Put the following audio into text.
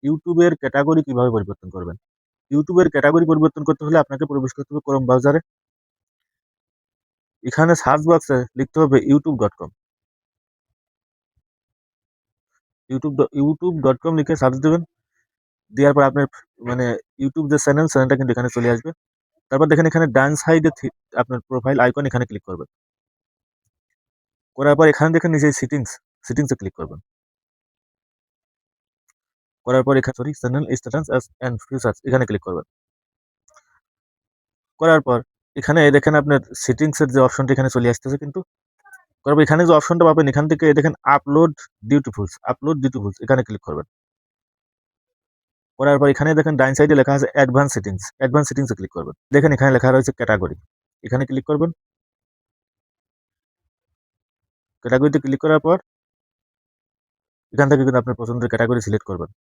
ইউটিউবের ক্যাটাগরি কিভাবে পরিবর্তন করবেন? ইউটিউবের ক্যাটাগরি পরিবর্তন করতে হলে আপনাকে প্রবেশ করতে হবে ক্রোম ব্রাউজারে। এখানে সার্চ বক্সে লিখতে হবে youtube.com। youtube.com লিখে সার্চ দেবেন। দেওয়ার পর আপনার মানে ইউটিউব যে চ্যানেলটা কিন্তু এখানে চলে আসবে। তারপর দেখেন এখানে ডান সাইডে আপনার প্রোফাইল আইকন, এখানে ক্লিক করবেন। করার পর এখানে দেখেন নিচে সেটিংসে ক্লিক করবেন। করার পর এখানে চ্যানেল স্ট্যাটাস এন্ড ফিচার্স এখানে ক্লিক করবেন। করার পর এখানে দেখেন আপনার সেটিংসের যে অপশনটা এখানে চলে আসতেছে কিন্তু। করার পর এখানে যে অপশনটা পাবেন এখান থেকে দেখেন আপলোড ডিউটিফুলস এখানে ক্লিক করবেন। করার পর এখানে দেখেন ডাইন সাইডে লেখা আছে অ্যাডভান্স সেটিংসে ক্লিক করবেন। দেখেন এখানে লেখা রয়েছে ক্যাটাগরি, এখানে ক্লিক করবেন। ক্যাটাগরিতে ক্লিক করার পর এখান থেকে কিন্তু আপনার পছন্দের ক্যাটাগরি সিলেক্ট করবেন।